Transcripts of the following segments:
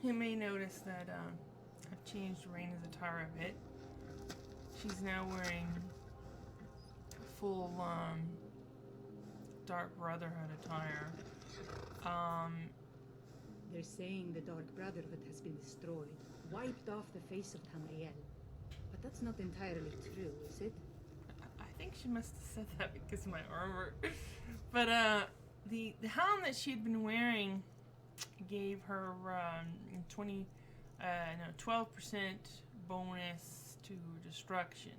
You may notice that I've changed Rayna's attire a bit. She's now wearing full Dark Brotherhood attire. They're saying the Dark Brotherhood has been destroyed, wiped off the face of Tamriel. But that's not entirely true, is it? I think she must have said that because of my armor. But the helm that she had been wearing gave her 12% bonus to destruction.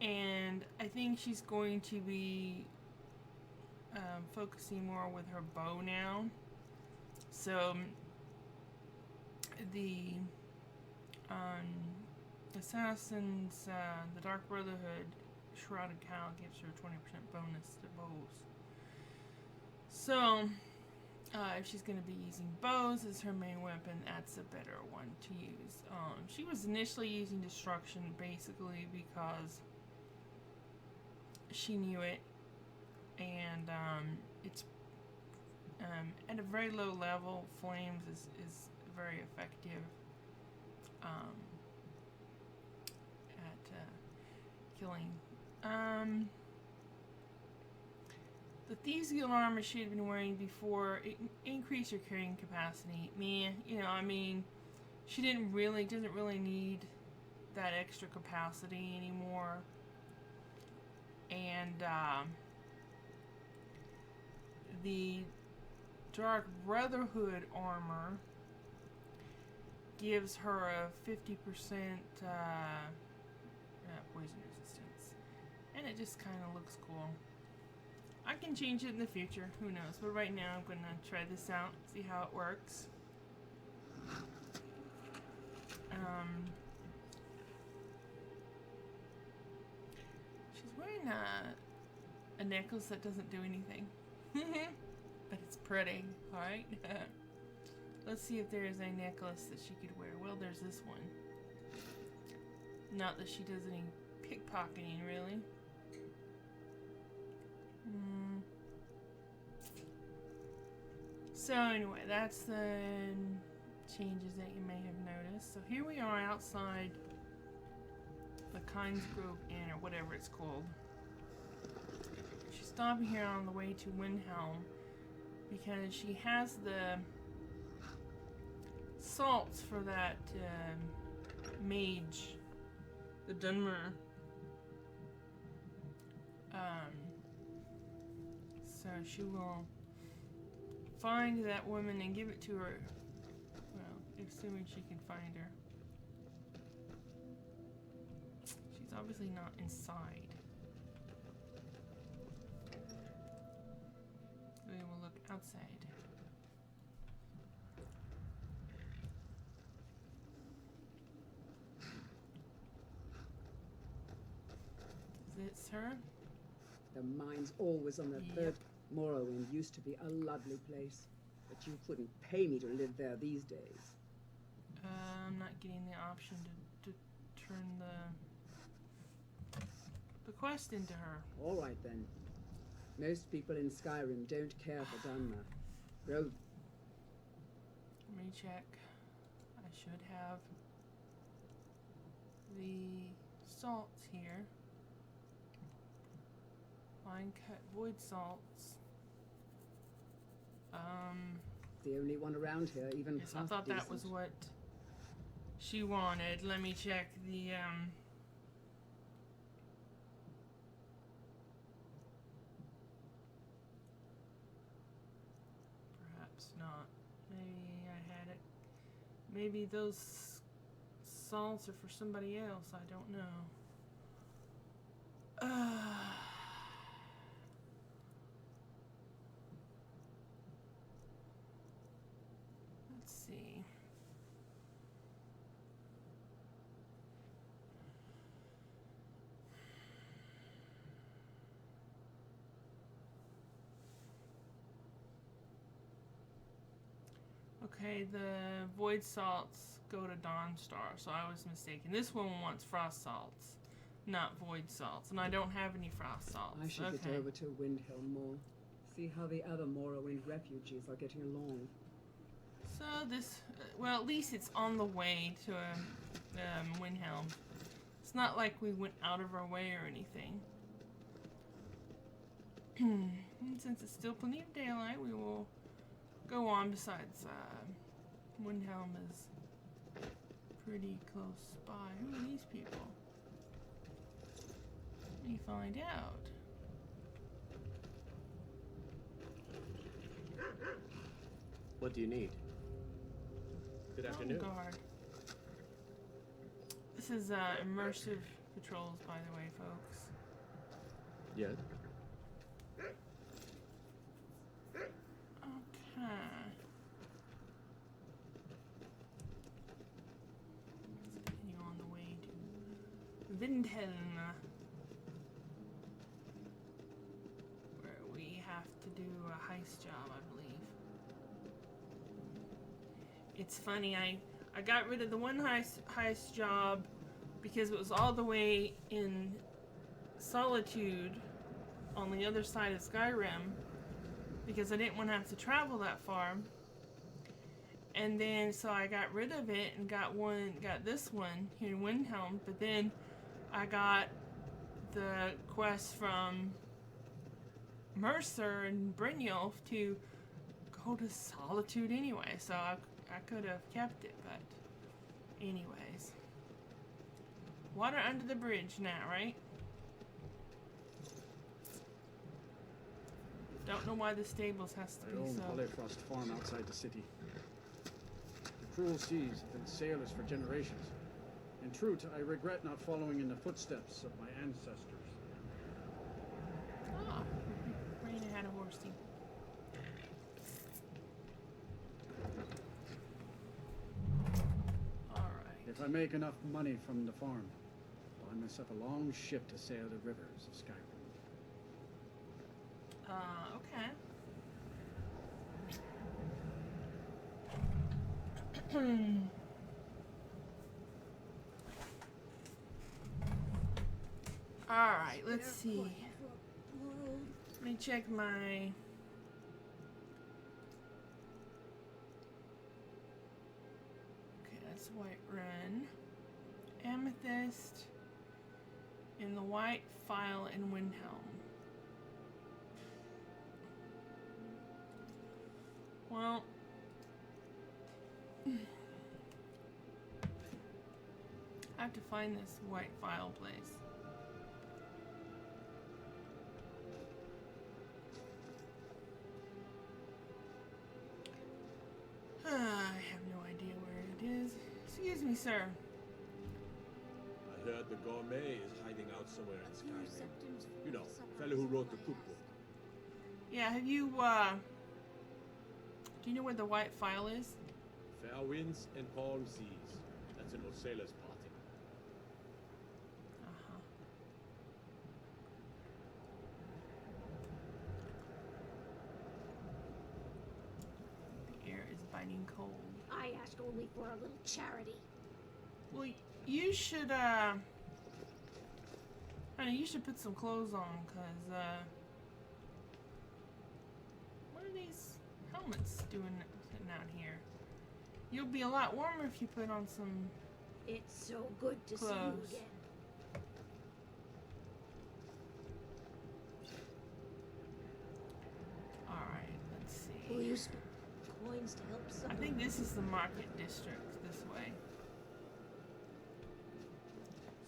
And I think she's going to be focusing more with her bow now. So the assassins, the Dark Brotherhood, Shrouded Cow gives her 20% bonus to bows. So if she's going to be using bows as her main weapon, that's a better one to use. She was initially using destruction basically because she knew it, and it's at a very low level. Flames is very effective at killing. The Thieves Guild armor she had been wearing before, it increased her carrying capacity. She doesn't really need that extra capacity anymore. And the Dark Brotherhood armor gives her a 50% poison resistance. And it just kind of looks cool. I can change it in the future, who knows. But right now I'm going to try this out, see how it works. She's wearing a necklace that doesn't do anything. But it's pretty, alright? Let's see if there is a necklace that she could wear. Well, there's this one. Not that she does any pickpocketing, really. So anyway, that's the changes that you may have noticed. So here we are outside the Kynes Grove Inn, or whatever it's called. She's stopping here on the way to Windhelm because she has the salts for that mage, the Dunmer. So she will find that woman and give it to her. Well, assuming she can find her. She's obviously not inside. We will look outside. Is this her? The mine's always on the Yep. third. Morrowind used to be a lovely place, but you couldn't pay me to live there these days. I'm not getting the option to turn the quest into her. All right then. Most people in Skyrim don't care for Dunmer. Road. Let me check. I should have the salts here. Fine cut void salts. The only one around here, even Yes, I half thought that decent. was what she wanted. Let me check the perhaps not. Maybe I had it. Maybe those salts are for somebody else. I don't know. Let's see. Okay, the void salts go to Dawnstar, so I was mistaken. This one wants frost salts, not void salts, and I don't have any frost salts. I should get over to Windhelm more. See how the other Morrowind refugees are getting along. So this, well, at least it's on the way to Windhelm. It's not like we went out of our way or anything. And since it's still plenty of daylight, we will go on. Besides, Windhelm is pretty close by. Who are these people? Let me find out. What do you need? Good afternoon. Guard. This is immersive patrols, by the way, folks. Yeah. Okay. Let's continue on the way to Windhelm, where we have to do a heist job, I believe. It's funny, I got rid of the one heist job because it was all the way in Solitude on the other side of Skyrim, because I didn't want to have to travel that far. And then so I got rid of it and got this one here in Windhelm, but then I got the quest from Mercer and Brynjolf to go to Solitude anyway, so I could have kept it, but anyways. Water under the bridge now, right? Don't know why the stables has to I be own so. Holyfrost farm outside the city. The cruel seas have been sailors for generations. In truth, I regret not following in the footsteps of my ancestors. Ah, Rayna had a horsey. Alright. If I make enough money from the farm, I'll buy myself a long ship to sail the rivers of Skyrim. Okay. Alright, let's see. Let me check my... Okay, that's Whiterun. Amethyst in the White Phial in Windhelm. Well, I have to find this White Phial place. I have no idea where it is. Excuse me, sir. I heard the gourmet is hiding out somewhere in Skyrim. You know, fellow who wrote the cookbook. Yeah, have you, do you know where the White Phial is? Fair winds and calm seas. That's an old sailor's party. Uh-huh. The air is biting cold. I asked only for a little charity. Well, you should, honey, you should put some clothes on, cause, what are these helmets doing sitting out here? You'll be a lot warmer if you put on some It's so good to see you Clothes. again. Alright, let's see. Will you spend coins to help I someone? think this is the market district this way.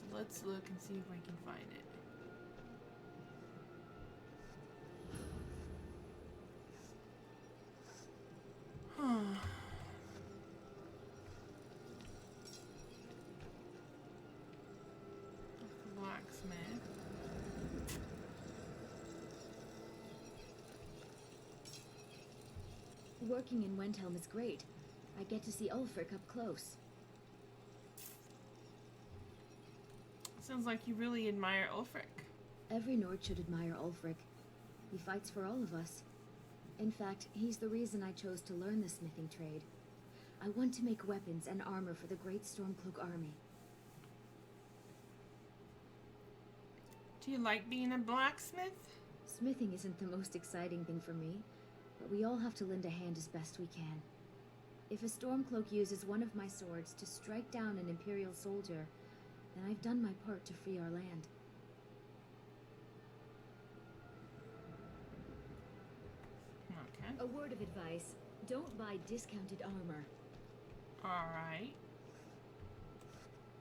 So let's look and see if we can find it. Blacksmith. Working in Windhelm is great. I get to see Ulfric up close. Sounds like you really admire Ulfric. Every Nord should admire Ulfric. He fights for all of us. In fact, he's the reason I chose to learn the smithing trade. I want to make weapons and armor for the great Stormcloak army. Do you like being a blacksmith? Smithing isn't the most exciting thing for me, but we all have to lend a hand as best we can. If a Stormcloak uses one of my swords to strike down an Imperial soldier, then I've done my part to free our land. Okay. A word of advice, don't buy discounted armor. Alright.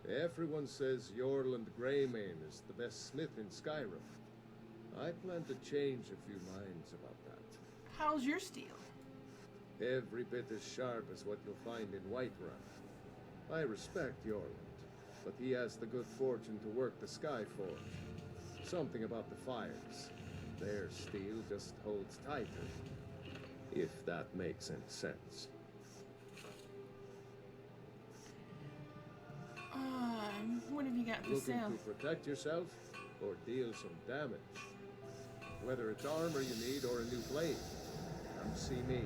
Everyone says Yorland Greymane is the best smith in Skyrim. I plan to change a few minds about that. How's your steel? Every bit as sharp as what you'll find in Whiterun. I respect Yorland, but he has the good fortune to work the Skyforge. Something about the fires. Their steel just holds tighter. If that makes any sense. What have you got for Looking sale? to protect yourself or deal some damage? Whether it's armor you need or a new blade, come see me.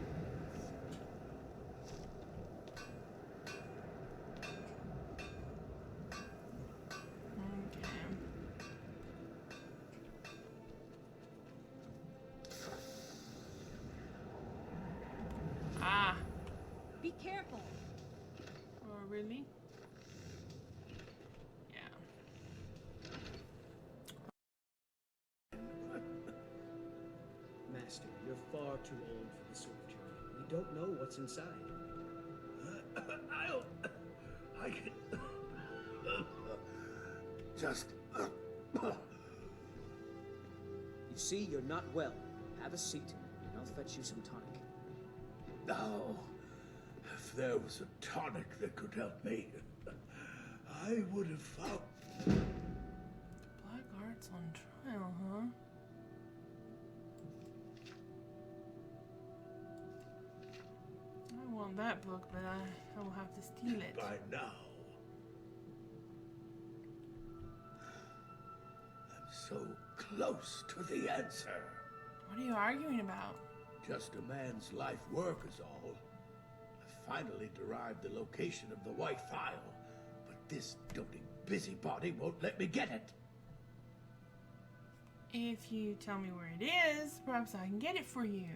Okay. Ah. Be careful. Oh, really? Yeah. Master, you're far too old for this sort of journey. We don't know what's inside. I can just. You see, you're not well. Have a seat, and I'll fetch you some tonic. Now, if there was a tonic that could help me, I would have found. Black art's on trial, huh? I want that book, but I will have to steal it. By now. I'm so close to the answer. What are you arguing about? Just a man's life work is all. I finally derived the location of the White Phial, but this doting busybody won't let me get it. If you tell me where it is, perhaps I can get it for you.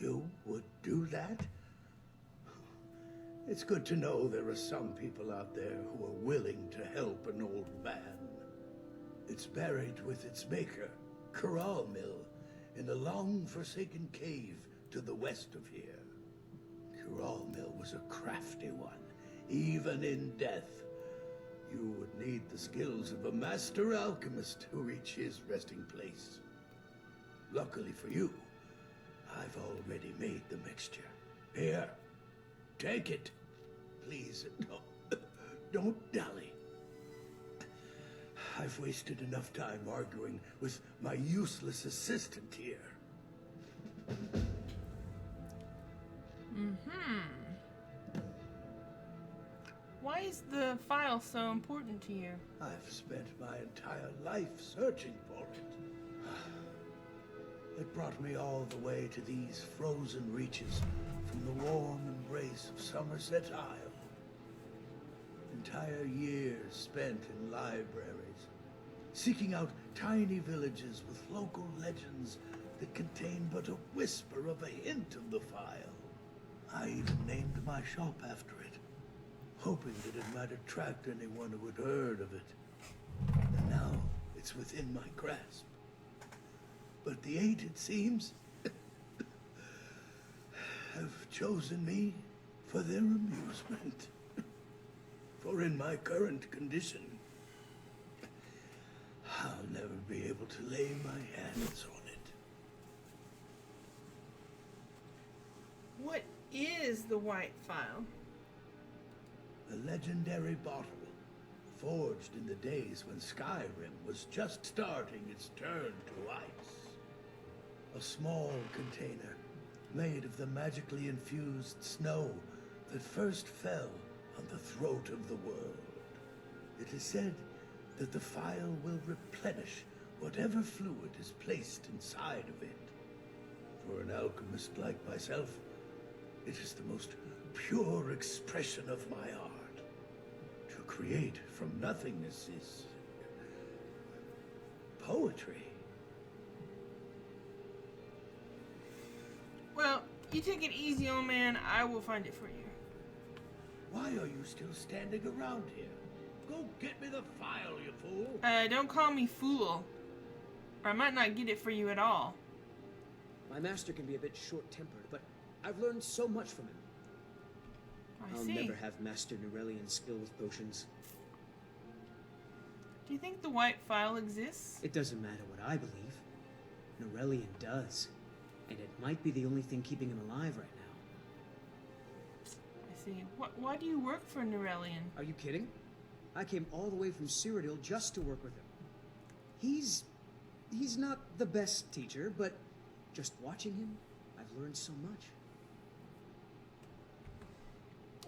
You would do that? It's good to know there are some people out there who are willing to help an old man. It's buried with its maker, Corral Mill, in a long-forsaken cave to the west of here. Corral Mill was a crafty one, even in death. You would need the skills of a master alchemist to reach his resting place. Luckily for you, I've already made the mixture. Here, take it. Please, don't dally. I've wasted enough time arguing with my useless assistant here. Why is the file so important to you? I've spent my entire life searching for it. It brought me all the way to these frozen reaches from the warm embrace of Somerset Isle. Entire years spent in libraries, seeking out tiny villages with local legends that contain but a whisper of a hint of the Phial. I even named my shop after it, hoping that it might attract anyone who had heard of it. And now it's within my grasp. But the Eight, it seems, have chosen me for their amusement. For in my current condition, I'll never be able to lay my hands on it. What is the White Phial? A legendary bottle, forged in the days when Skyrim was just starting its turn to ice. A small container made of the magically infused snow that first fell on the throat of the world. It is said that the Phial will replenish whatever fluid is placed inside of it. For an alchemist like myself, it is the most pure expression of my art. To create from nothingness is poetry. You take it easy, old man. I will find it for you. Why are you still standing around here? Go get me the file, you fool! Don't call me fool. Or I might not get it for you at all. My master can be a bit short-tempered, but I've learned so much from him. I'll see. never have Master Nurelian skill with potions. Do you think the white file exists? It doesn't matter what I believe. Nurelian does. And it might be the only thing keeping him alive right now. I see. Why do you work for Nurelian? Are you kidding? I came all the way from Cyrodiil just to work with him. He's not the best teacher, but just watching him, I've learned so much.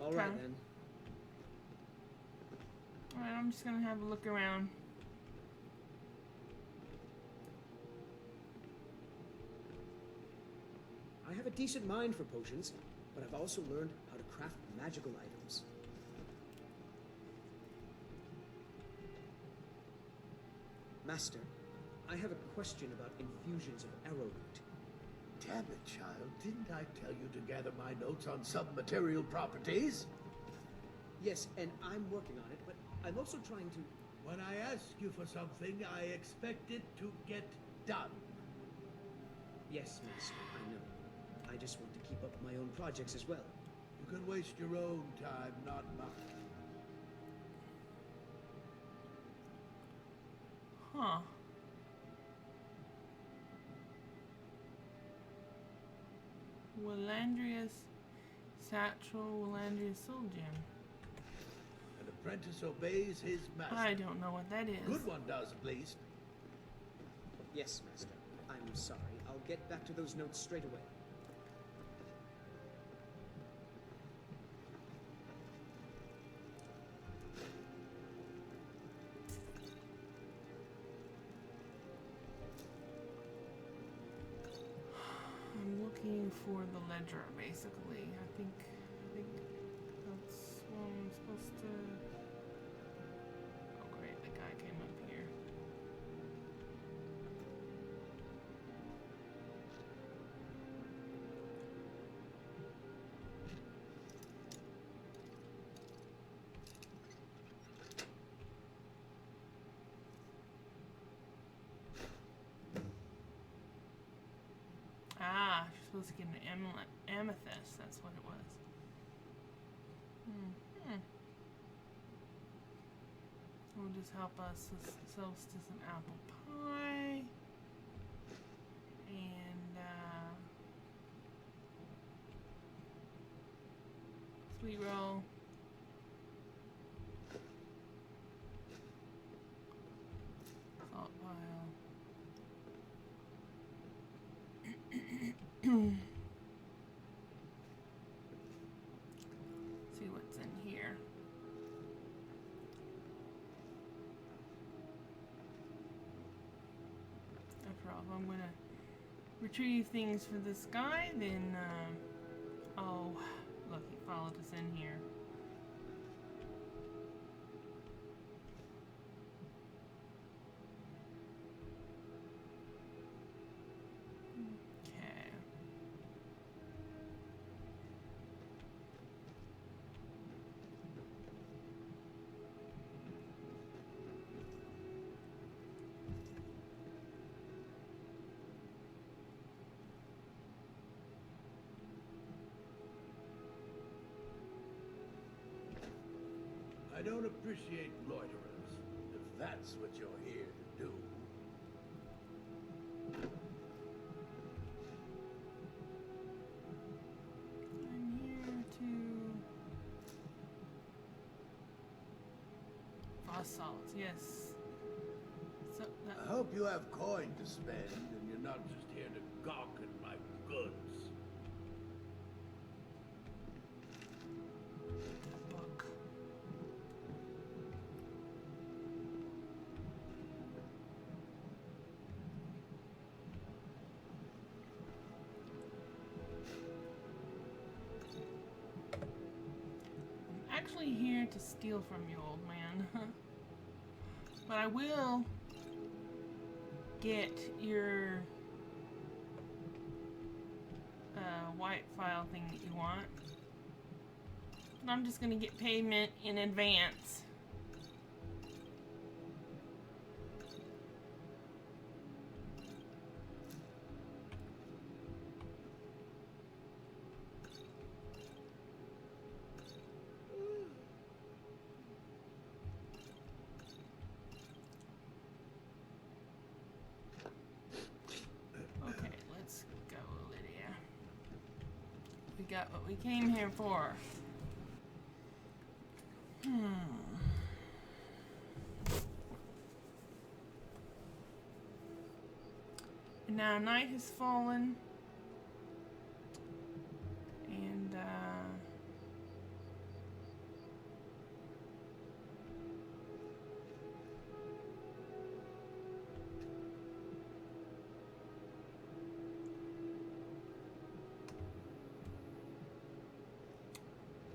All right, Okay. then. Alright, I'm just gonna have a look around. I have a decent mind for potions, but I've also learned how to craft magical items. Master, I have a question about infusions of arrowroot. Damn it, child. Didn't I tell you to gather my notes on sub-material properties? Yes, and I'm working on it, but I'm also trying to... When I ask you for something, I expect it to get done. Yes, Master, I know. I just want to keep up my own projects as well. You can waste your own time, not mine. Huh. Willandria's Satchel, Willandria's Soul Gem. An apprentice obeys his master. I don't know what that is. Good one does, at least. Yes, Master. I'm sorry. I'll get back to those notes straight away. I'm looking for the ledger, basically. I think that's what I'm supposed to... Oh great, the guy came up here. Ah, she's supposed to get an amethyst. That's what it was. Will just help us with solstice and apple pie. And, sweet roll. Salt pile. See what's in here. After all, if I'm gonna retrieve things for this guy, then oh, look, he followed us in here. Okay. I don't appreciate loiterers, if that's what you're here to do. I'm here to... Frost salts, yes. So that... I hope you have coin to spend, and you're not just here to gawk at my goods. book. I'm actually here to steal from you, old man. But I will get your white file thing that you want. But I'm just gonna get payment in advance. Okay, let's go, Lydia. We got what we came here for. And now night has fallen. And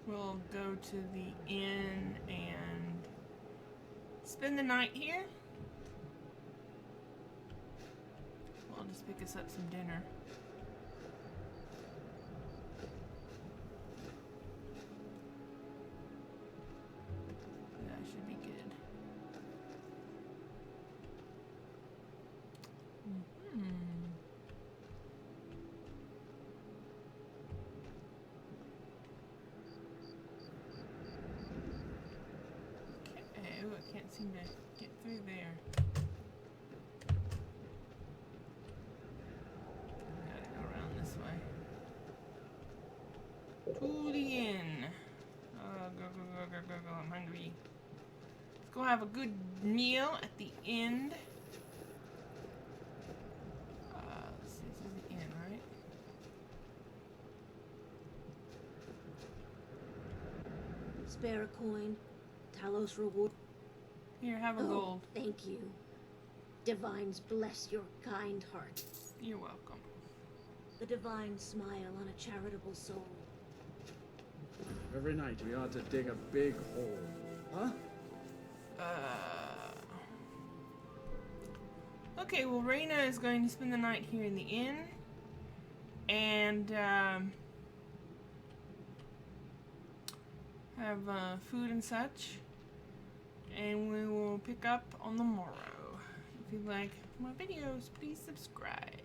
we'll go to the inn and spend the night here. I'll just pick us up some dinner. That should be good. Okay, ooh, I can't seem to get through there. Gotta go around this way. To the inn. Go, I'm hungry. Let's go have a good meal at the end. Let's see, this is the inn, right? Spare a coin. Talos reward. Here, have a gold. Thank you. Divines bless your kind heart. You're welcome. The divine smile on a charitable soul. Every night we ought to dig a big hole. Huh? Okay, well, Rayna is going to spend the night here in the inn. And, have, food and such. And we will pick up on the morrow. If you like my videos, please subscribe.